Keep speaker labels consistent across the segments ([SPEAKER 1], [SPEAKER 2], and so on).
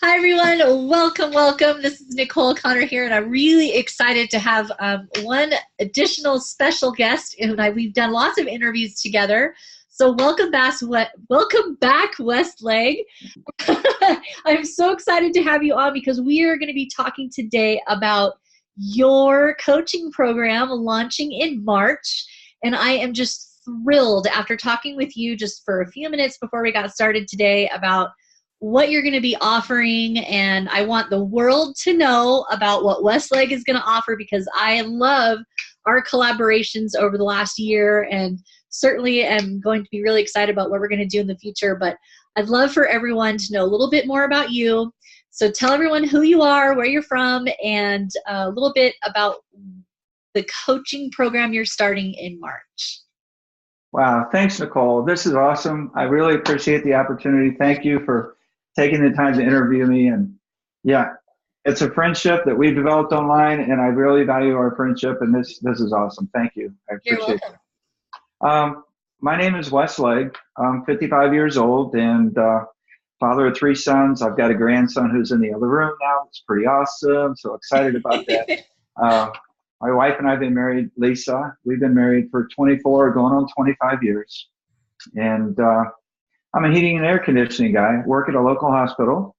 [SPEAKER 1] Hi, everyone. Welcome, welcome. This is Nicole Connor here, and I'm really excited to have one additional special guest. We've done lots of interviews together. So welcome back, Wes Legge. I'm so excited to have you on because we are going to be talking today about your coaching program launching in March. And I am just thrilled after talking with you just for a few minutes before we got started today about what you're going to be offering, and I want the world to know about what Wes Legge is going to offer because I love our collaborations over the last year, and certainly am going to be really excited about what we're going to do in the future. But I'd love for everyone to know a little bit more about you. So tell everyone who you are, where you're from, and a little bit about the coaching program you're starting in March.
[SPEAKER 2] Wow, thanks, Nicole. This is awesome. I really appreciate the opportunity. Thank you for taking the time to interview me. And yeah, it's a friendship that we've developed online, and I really value our friendship. And this is awesome. Thank you. I appreciate it. My name is Wes Legge. I'm 55 years old and father of 3 sons. I've got a grandson who's in the other room now. It's pretty awesome. So excited about that. My wife and I have been married, Lisa. We've been married for 24, going on 25 years. And I'm a heating and air conditioning guy, work at a local hospital.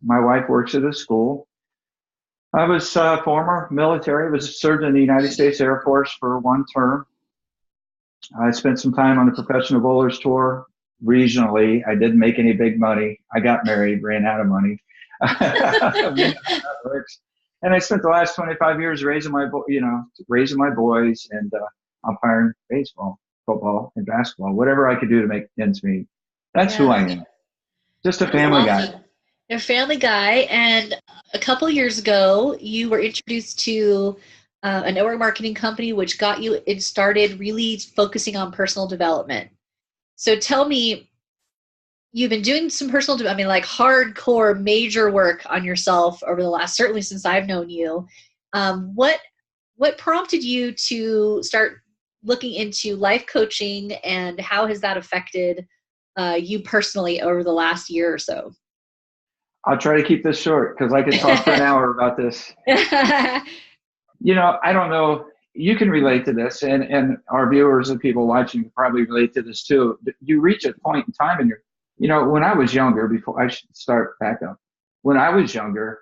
[SPEAKER 2] My wife works at a school. I was former military, served in the United States Air Force for 1 term. I spent some time on the professional bowlers tour regionally. I didn't make any big money. I got married, ran out of money. And I spent the last 25 years raising my boys and umpiring baseball, football, and basketball, whatever I could do to make ends meet. That's who I am. Just a family guy.
[SPEAKER 1] You're a family guy, and a couple years ago, you were introduced to a network marketing company, which got you started really focusing on personal development. So tell me, you've been doing some personal development, like hardcore major work on yourself over the last, certainly since I've known you. What prompted you to start looking into life coaching, and how has that affected you personally over the last year or so?
[SPEAKER 2] I'll try to keep this short because I could talk for an hour about this. I don't know. You can relate to this, and our viewers and people watching probably relate to this too. You reach a point in time in your, when I was younger, before I should start back up, when I was younger,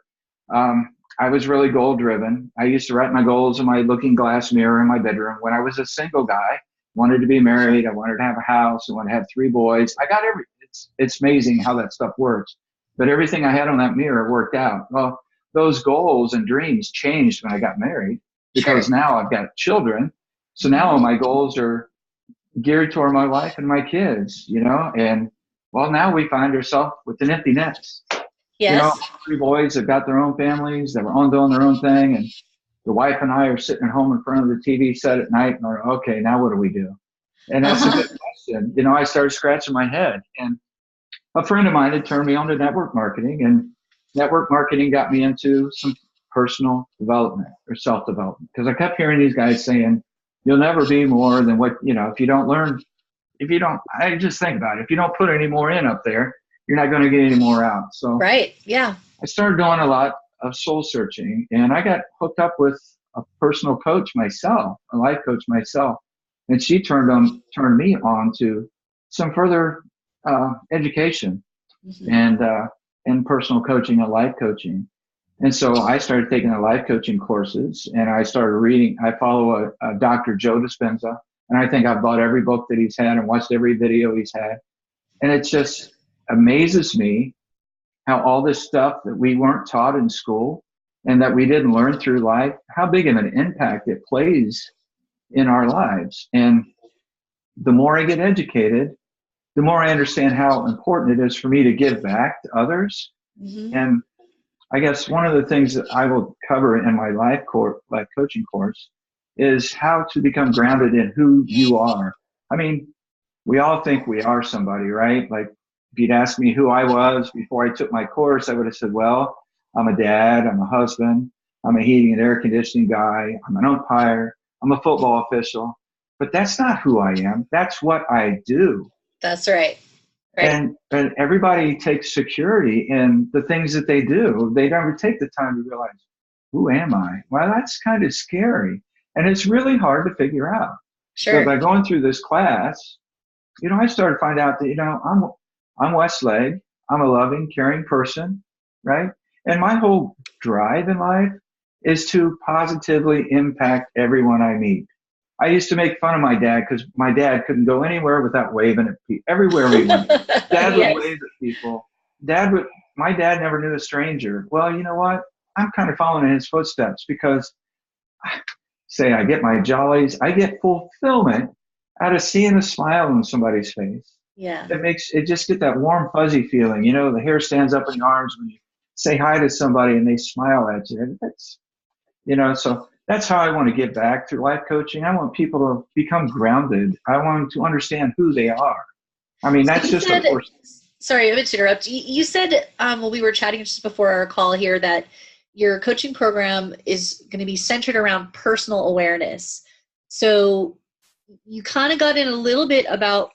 [SPEAKER 2] I was really goal driven. I used to write my goals in my looking glass mirror in my bedroom. When I was a single guy, wanted to be married, I wanted to have a house, I wanted to have 3 boys. I got it's amazing how that stuff works. But everything I had on that mirror worked out. Well, those goals and dreams changed when I got married because now I've got children. So now my goals are geared toward my wife and my kids, and well, now we find ourselves with an empty nest.
[SPEAKER 1] Yes.
[SPEAKER 2] 3 boys have got their own families, they're on doing their own thing, and the wife and I are sitting at home in front of the TV set at night and we're, okay, now what do we do? And that's a good question. I started scratching my head, and a friend of mine had turned me on to network marketing, and network marketing got me into some personal development or self-development, because I kept hearing these guys saying, you'll never be more than what, if you don't learn, I just think about it. If you don't put any more in up there, you're not going to get any more out. So
[SPEAKER 1] right. Yeah.
[SPEAKER 2] I started doing a lot of soul searching, and I got hooked up with a personal coach myself, a life coach myself. And she turned me on to some further education and personal coaching and life coaching. And so I started taking the life coaching courses, and I started reading. I follow a Dr. Joe Dispenza, and I think I've bought every book that he's had and watched every video he's had. And it just amazes me how all this stuff that we weren't taught in school and that we didn't learn through life, how big of an impact it plays in our lives. And the more I get educated, the more I understand how important it is for me to give back to others. And I guess one of the things that I will cover in my life coaching course is how to become grounded in who you are. I mean, we all think we are somebody, right? Like, if you'd asked me who I was before I took my course, I would have said, well, I'm a dad, I'm a husband, I'm a heating and air conditioning guy, I'm an umpire, I'm a football official. But that's not who I am. That's what I do.
[SPEAKER 1] That's right. Right.
[SPEAKER 2] And everybody takes security in the things that they do. They never take the time to realize, who am I? Well, that's kind of scary. And it's really hard to figure out. So
[SPEAKER 1] Sure.
[SPEAKER 2] by going through this class, I started to find out that, I'm Wes Legge. I'm a loving, caring person, right? And my whole drive in life is to positively impact everyone I meet. I used to make fun of my dad because my dad couldn't go anywhere without waving at people. Everywhere we went, Dad would
[SPEAKER 1] Yes.
[SPEAKER 2] wave at people. My dad never knew a stranger. Well, you know what? I'm kind of following in his footsteps because, say, I get my jollies, I get fulfillment out of seeing a smile on somebody's face.
[SPEAKER 1] Yeah.
[SPEAKER 2] It makes it just get that warm, fuzzy feeling. The hair stands up in your arms when you say hi to somebody and they smile at you. And so that's how I want to give back through life coaching. I want people to become grounded. I want them to understand who they are. I mean,
[SPEAKER 1] So
[SPEAKER 2] that's
[SPEAKER 1] you
[SPEAKER 2] just a
[SPEAKER 1] said,
[SPEAKER 2] course.
[SPEAKER 1] sorry, I meant to interrupt. You said when we were chatting just before our call here that your coaching program is going to be centered around personal awareness. So you kind of got in a little bit about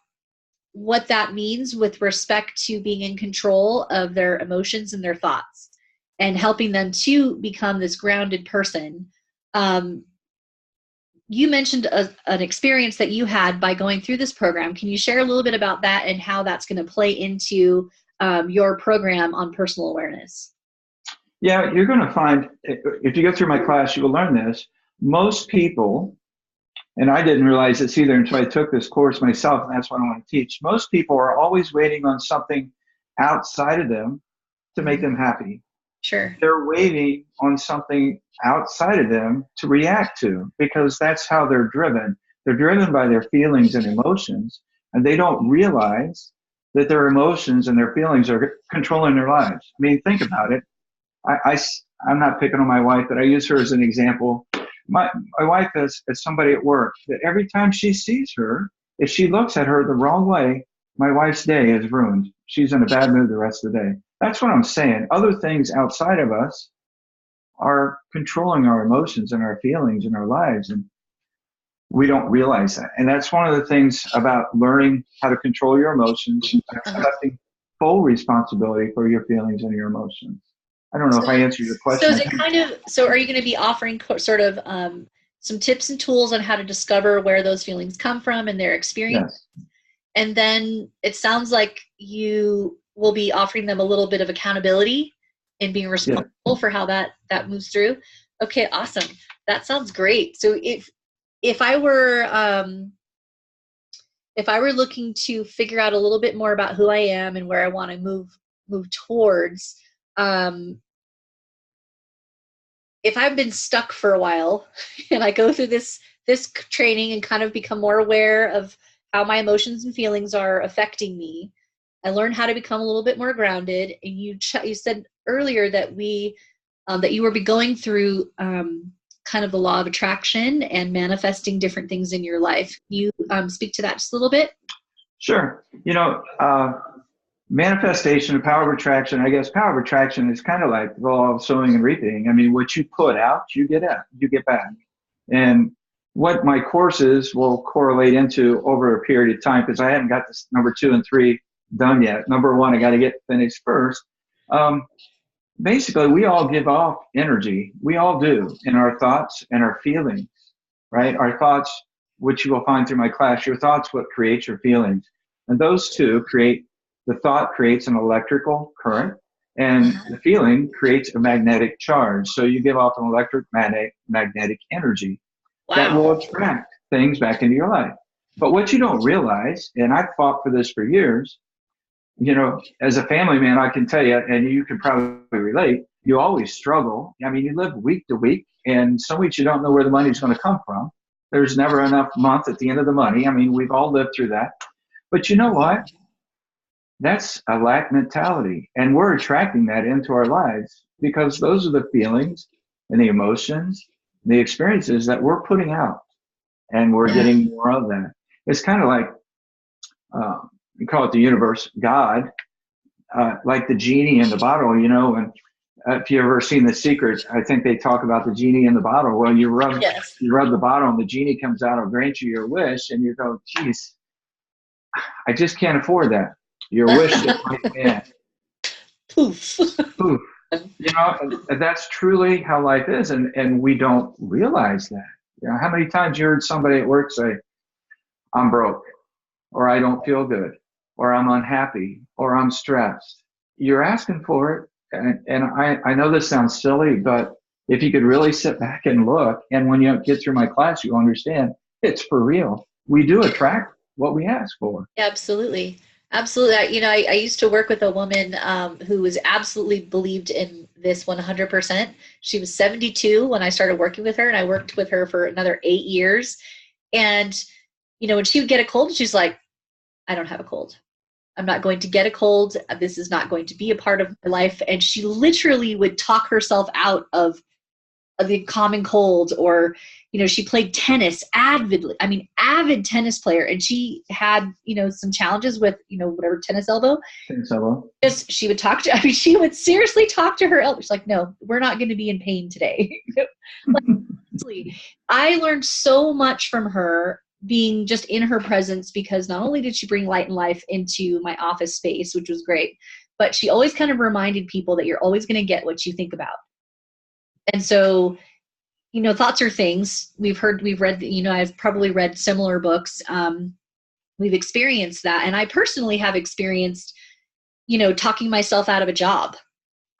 [SPEAKER 1] what that means with respect to being in control of their emotions and their thoughts and helping them to become this grounded person. You mentioned an experience that you had by going through this program. Can you share a little bit about that and how that's going to play into your program on personal awareness?
[SPEAKER 2] Yeah, you're going to find, if you go through my class, you will learn this. Most people, and I didn't realize this either until I took this course myself, and that's what I want to teach. Most people are always waiting on something outside of them to make them happy.
[SPEAKER 1] Sure.
[SPEAKER 2] They're waiting on something outside of them to react to because that's how they're driven. They're driven by their feelings and emotions, and they don't realize that their emotions and their feelings are controlling their lives. I mean, think about it. I'm not picking on my wife, but I use her as an example. My wife is somebody at work that every time she sees her, if she looks at her the wrong way, my wife's day is ruined. She's in a bad mood the rest of the day. That's what I'm saying. Other things outside of us are controlling our emotions and our feelings in our lives, and we don't realize that. And that's one of the things about learning how to control your emotions, accepting full responsibility for your feelings and your emotions. I don't know if I answered your
[SPEAKER 1] So
[SPEAKER 2] question.
[SPEAKER 1] is it so are you going to be offering sort of some tips and tools on how to discover where those feelings come from and their experience?
[SPEAKER 2] Yes.
[SPEAKER 1] And then it sounds like you will be offering them a little bit of accountability and being responsible for how that moves through. Okay, awesome. That sounds great. So if I were looking to figure out a little bit more about who I am and where I want to move towards, if I've been stuck for a while and I go through this training and kind of become more aware of how my emotions and feelings are affecting me, I learn how to become a little bit more grounded. And you said earlier that that you were going through kind of the law of attraction and manifesting different things in your life. Can you speak to that just a little bit?
[SPEAKER 2] Sure. Manifestation and power of attraction, I guess power of attraction is kind of like the law of sowing and reaping. I mean, what you put out, you get back. And what my courses will correlate into over a period of time, because I haven't got this number 2 and 3 done yet. Number 1, I got to get finished first. Basically, we all give off energy. We all do in our thoughts and our feelings, right? Our thoughts, which you will find through my class, your thoughts, what creates your feelings. And those two the thought creates an electrical current, and the feeling creates a magnetic charge. So you give off an magnetic energy that will attract things back into your life. But what you don't realize, and I've fought for this for years, as a family man, I can tell you, and you can probably relate, you always struggle. I mean, you live week to week, and some weeks you don't know where the money's going to come from. There's never enough month at the end of the money. I mean, we've all lived through that. But you know what? That's a lack mentality. And we're attracting that into our lives because those are the feelings and the emotions, the experiences that we're putting out. And we're getting more of that. It's kind of like, we call it the universe, God, like the genie in the bottle, and if you've ever seen The Secret, I think they talk about the genie in the bottle. Well, you rub the bottle and the genie comes out and grants you your wish, and you go, geez, I just can't afford that. Your wish just might grant.
[SPEAKER 1] Poof.
[SPEAKER 2] Poof. You know, and that's truly how life is, and we don't realize that. You know, how many times you heard somebody at work say, "I'm broke," or "I don't feel good," or "I'm unhappy," or "I'm stressed." You're asking for it, and I know this sounds silly, but if you could really sit back and look, and when you get through my class, you'll understand it's for real. We do attract what we ask for.
[SPEAKER 1] Yeah, absolutely. Absolutely. I used to work with a woman who was absolutely believed in this 100%. She was 72 when I started working with her, and I worked with her for another 8 years. And, when she would get a cold, she's like, I don't have a cold. I'm not going to get a cold. This is not going to be a part of my life. And she literally would talk herself out of the common cold. Or she played tennis avidly, avid tennis player, and she had some challenges with whatever, tennis elbow.
[SPEAKER 2] Tennis elbow.
[SPEAKER 1] Just, she would talk to, she would seriously talk to her elbow. She's like, no, we're not going to be in pain today. Like, honestly, I learned so much from her being just in her presence, because not only did she bring light and life into my office space, which was great, but she always kind of reminded people that you're always going to get what you think about. And so, thoughts are things. We've read, I've probably read similar books. We've experienced that. And I personally have experienced, talking myself out of a job.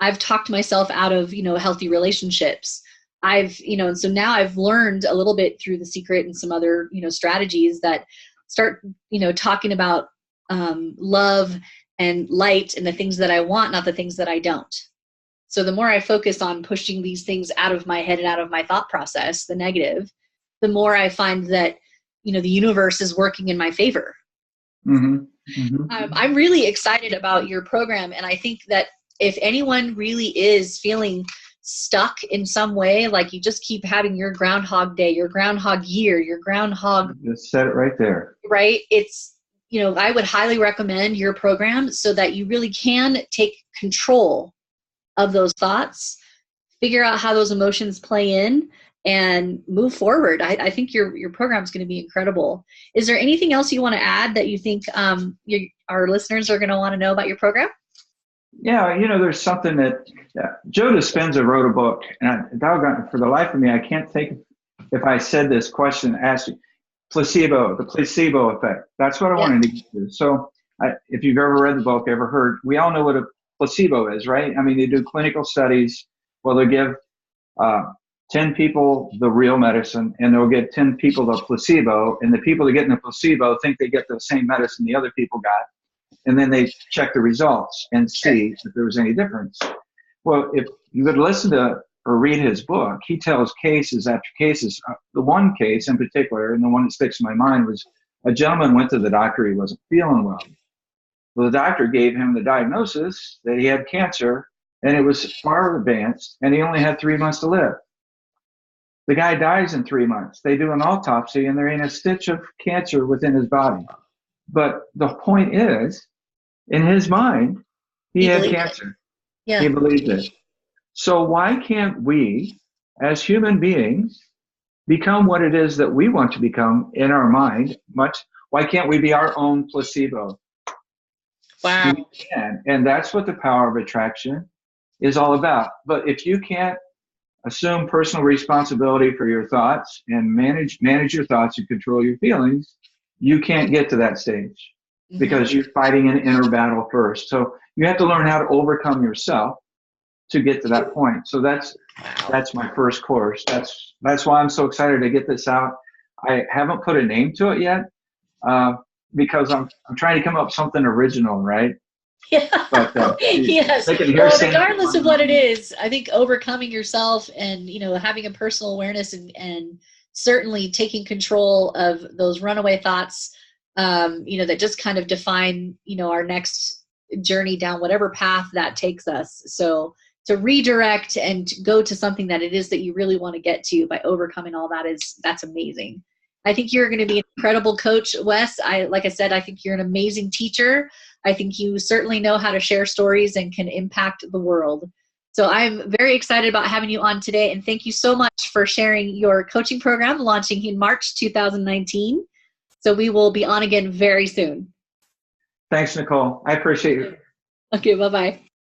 [SPEAKER 1] I've talked myself out of, healthy relationships. And so now I've learned a little bit through The Secret and some other, strategies that start, talking about love and light and the things that I want, not the things that I don't. So the more I focus on pushing these things out of my head and out of my thought process, the negative, the more I find that, the universe is working in my favor.
[SPEAKER 2] Mm-hmm. Mm-hmm.
[SPEAKER 1] I'm really excited about your program. And I think that if anyone really is feeling stuck in some way, like you just keep having your Groundhog Day, your Groundhog Year, your Groundhog.
[SPEAKER 2] Just said it right there.
[SPEAKER 1] Right. It's, I would highly recommend your program so that you really can take control of those thoughts, figure out how those emotions play in, and move forward. I think your program is going to be incredible. Is there anything else you want to add that you think our listeners are going to want to know about your program?
[SPEAKER 2] Yeah, there's something that Joe Dispenza wrote a book, and for the life of me, I can't think if I said this question, asked you, the placebo effect. That's what I wanted to get to. So if you've ever read the book, ever heard, we all know what a placebo is, right? They do clinical studies. Well, they give 10 people the real medicine, and they'll get 10 people the placebo, and the people that get in the placebo think they get the same medicine the other people got, and then they check the results and see if there was any difference. Well, if you would listen to or read his book, he tells cases after cases. The one case in particular, and the one that sticks in my mind, was a gentleman went to the doctor. He wasn't feeling well. Well, the doctor gave him the diagnosis that he had cancer, and it was far advanced, and he only had 3 months to live. The guy dies in 3 months. They do an autopsy, and there ain't a stitch of cancer within his body. But the point is, in his mind, he had cancer.
[SPEAKER 1] Yeah.
[SPEAKER 2] He believed it. So why can't we, as human beings, become what it is that we want to become in our mind? Why can't we be our own placebo?
[SPEAKER 1] Wow.
[SPEAKER 2] We can, and that's what the power of attraction is all about. But if you can't assume personal responsibility for your thoughts and manage your thoughts and control your feelings, you can't get to that stage because you're fighting an inner battle first. So you have to learn how to overcome yourself to get to that point. So that's my first course. That's why I'm so excited to get this out. I haven't put a name to it yet because I'm trying to come up with something original, right?
[SPEAKER 1] Yeah.
[SPEAKER 2] But,
[SPEAKER 1] yes. Well, regardless of what it is, I think overcoming yourself and having a personal awareness and certainly taking control of those runaway thoughts, that just kind of define our next journey down whatever path that takes us. So to redirect and go to something that it is that you really want to get to by overcoming all that that's amazing. I think you're going to be an incredible coach, Wes. Like I said, I think you're an amazing teacher. I think you certainly know how to share stories and can impact the world. So I'm very excited about having you on today. And thank you so much for sharing your coaching program launching in March 2019. So we will be on again very soon.
[SPEAKER 2] Thanks, Nicole. I appreciate you.
[SPEAKER 1] Okay, bye-bye.